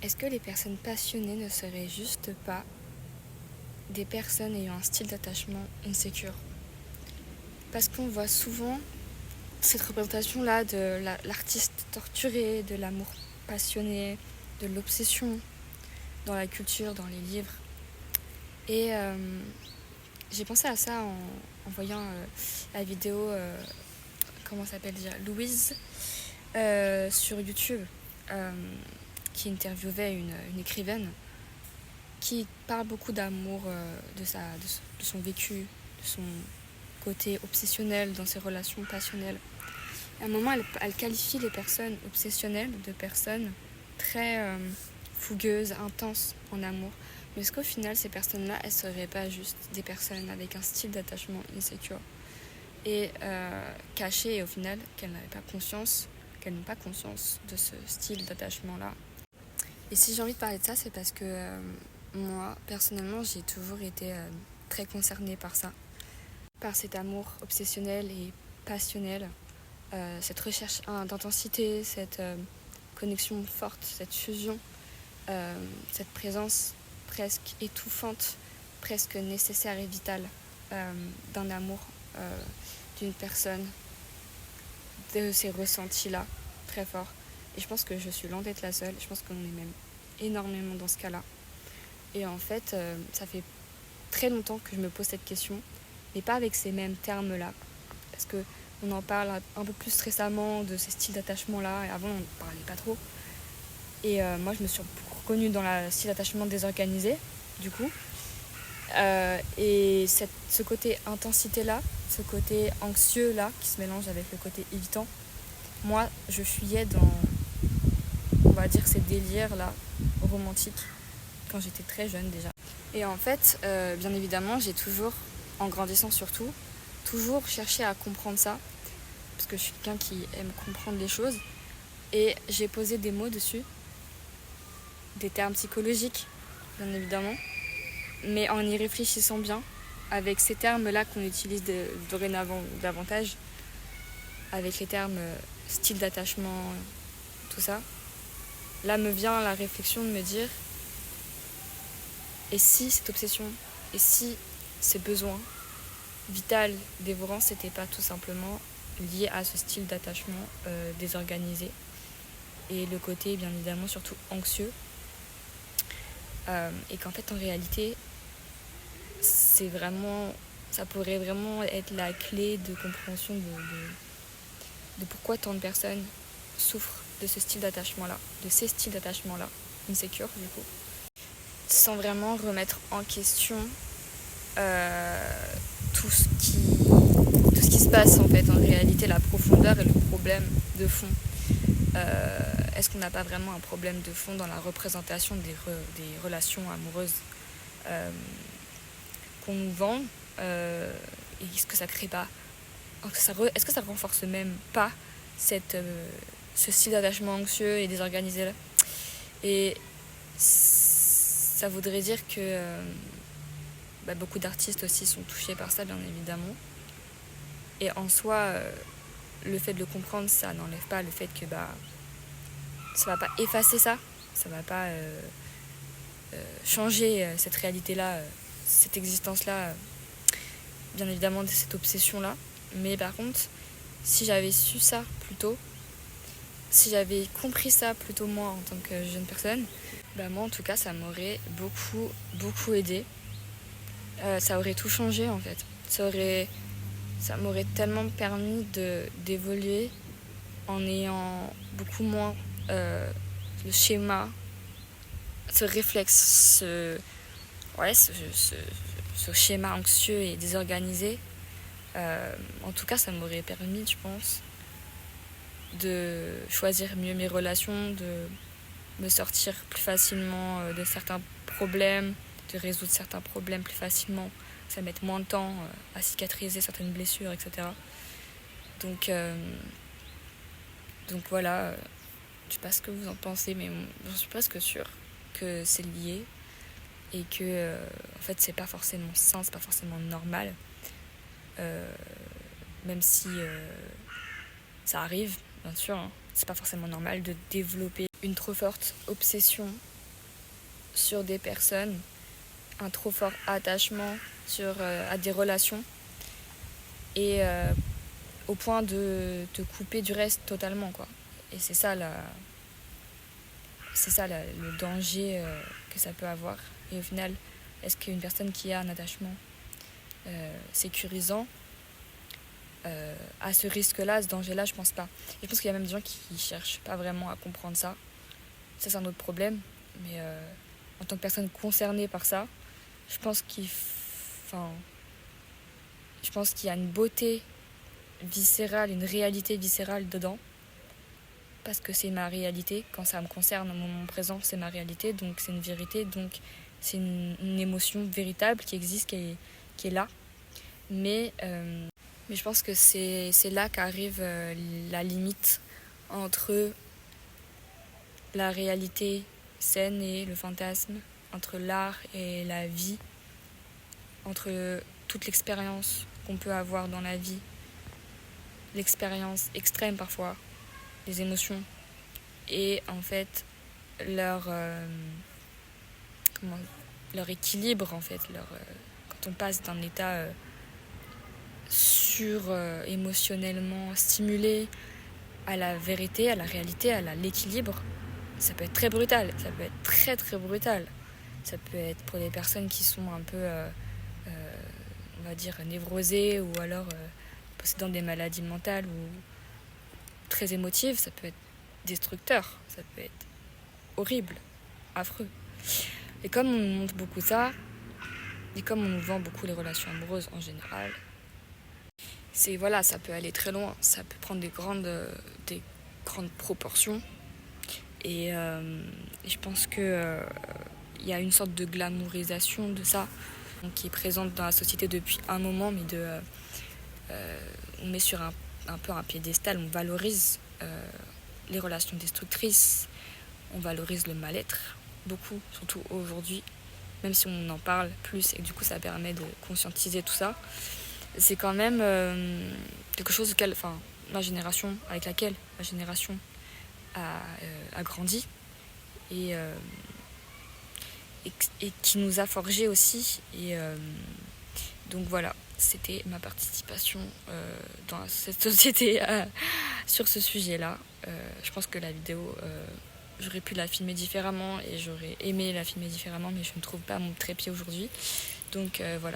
Est-ce que les personnes passionnées ne seraient juste pas des personnes ayant un style d'attachement insécure? Parce qu'on voit souvent cette représentation-là de l'artiste torturé, de l'amour passionné, de l'obsession dans la culture, dans les livres. Et j'ai pensé à ça en voyant la vidéo, comment s'appelle déjà, Louise, sur YouTube, qui interviewait une écrivaine qui parle beaucoup d'amour, de son vécu, de son côté obsessionnel dans ses relations passionnelles. À un moment, elle qualifie les personnes obsessionnelles de personnes très fougueuses, intenses en amour. Mais est-ce qu'au final, ces personnes-là, elles ne seraient pas juste des personnes avec un style d'attachement insécure et cachées, et au final, qu'elles n'ont pas conscience de ce style d'attachement-là? Et si j'ai envie de parler de ça, c'est parce que moi, personnellement, j'ai toujours été très concernée par ça, par cet amour obsessionnel et passionnel, cette recherche d'intensité, cette connexion forte, cette fusion, cette présence presque étouffante, presque nécessaire et vitale d'un amour, d'une personne, de ces ressentis-là très forts. Et je pense que je suis loin d'être la seule, je pense qu'on est même énormément dans ce cas-là. Et en fait, ça fait très longtemps que je me pose cette question, mais pas avec ces mêmes termes-là, parce qu'on en parle un peu plus récemment de ces styles d'attachement-là, et avant on ne parlait pas trop. Et moi je me suis reconnue dans le style d'attachement désorganisé, du coup. Et ce côté intensité-là, ce côté anxieux-là, qui se mélange avec le côté évitant, moi je fuyais dans, on va dire, ces délires-là, romantiques, quand j'étais très jeune déjà. Et en fait, bien évidemment, j'ai toujours, en grandissant surtout, toujours cherché à comprendre ça, parce que je suis quelqu'un qui aime comprendre les choses, et j'ai posé des mots dessus, des termes psychologiques, bien évidemment, mais en y réfléchissant bien, avec ces termes-là qu'on utilise dorénavant davantage, avec les termes style d'attachement, tout ça, là me vient la réflexion de me dire, et si cette obsession, et si ces besoins vital, dévorant, c'était pas tout simplement lié à ce style d'attachement désorganisé et le côté bien évidemment surtout anxieux, et qu'en fait en réalité c'est vraiment, ça pourrait vraiment être la clé de compréhension de pourquoi tant de personnes souffrent de ce style d'attachement là, de ces styles d'attachement là, insécure du coup, sans vraiment remettre en question tout ce qui se passe en fait en réalité, la profondeur et le problème de fond. Est-ce qu'on n'a pas vraiment un problème de fond dans la représentation des relations amoureuses qu'on nous vend, et est-ce que ça crée pas, est-ce que ça renforce même pas ce style d'attachement anxieux et désorganisé là? Et ça voudrait dire que beaucoup d'artistes aussi sont touchés par ça, bien évidemment. Et en soi, le fait de le comprendre, ça n'enlève pas le fait que ça va pas effacer ça, ça va pas changer cette réalité-là, cette existence-là, bien évidemment, de cette obsession-là. Mais par contre, si j'avais su ça plus tôt, si j'avais compris ça plus tôt moi en tant que jeune personne, moi en tout cas ça m'aurait beaucoup aidé. Ça aurait tout changé en fait. Ça m'aurait tellement permis d'évoluer en ayant beaucoup moins le schéma, ce réflexe, ce schéma anxieux et désorganisé. En tout cas, ça m'aurait permis, je pense, de choisir mieux mes relations, de me sortir plus facilement de certains problèmes, de résoudre certains problèmes plus facilement. Ça met moins de temps à cicatriser certaines blessures, etc. Donc voilà, je sais pas ce que vous en pensez, mais j'en suis presque sûre que c'est lié et que en fait c'est pas forcément sain, c'est pas forcément normal, même si ça arrive, bien sûr, hein, c'est pas forcément normal de développer une trop forte obsession sur des personnes, un trop fort attachement à des relations et au point de te couper du reste totalement, quoi. Et c'est ça le danger que ça peut avoir. Et au final, est-ce qu'une personne qui a un attachement sécurisant a ce risque-là, ce danger-là? Je pense pas. Et je pense qu'il y a même des gens qui cherchent pas vraiment à comprendre ça. Ça, c'est un autre problème. Mais en tant que personne concernée par ça, je pense je pense qu'il y a une beauté viscérale, une réalité viscérale dedans. Parce que c'est ma réalité. Quand ça me concerne, au moment présent, c'est ma réalité. Donc c'est une vérité. Donc c'est une émotion véritable qui existe, qui est là. Mais je pense que c'est là qu'arrive la limite entre la réalité saine et le fantasme, entre l'art et la vie, entre toute l'expérience qu'on peut avoir dans la vie, l'expérience extrême parfois, les émotions, et en fait leur équilibre, en fait, quand on passe d'un état émotionnellement stimulé à la vérité, à la réalité, à l'équilibre, ça peut être très brutal, ça peut être très très brutal. Ça peut être pour des personnes qui sont un peu, on va dire, névrosées ou alors possédant des maladies mentales ou très émotives, ça peut être destructeur, ça peut être horrible, affreux. Et comme on montre beaucoup ça, et comme on nous vend beaucoup les relations amoureuses en général, ça peut aller très loin, ça peut prendre des grandes proportions. Et je pense que y a une sorte de glamourisation de ça, donc, qui est présente dans la société depuis un moment, mais on met sur un peu un piédestal, on valorise les relations destructrices, on valorise le mal-être, beaucoup, surtout aujourd'hui, même si on en parle plus et du coup ça permet de conscientiser tout ça. C'est quand même quelque chose ma génération a grandi et qui nous a forgé aussi. Et donc voilà, c'était ma participation dans cette société sur ce sujet-là. Je pense que la vidéo, j'aurais pu la filmer différemment et j'aurais aimé la filmer différemment, mais je ne trouve pas mon trépied aujourd'hui. Donc voilà.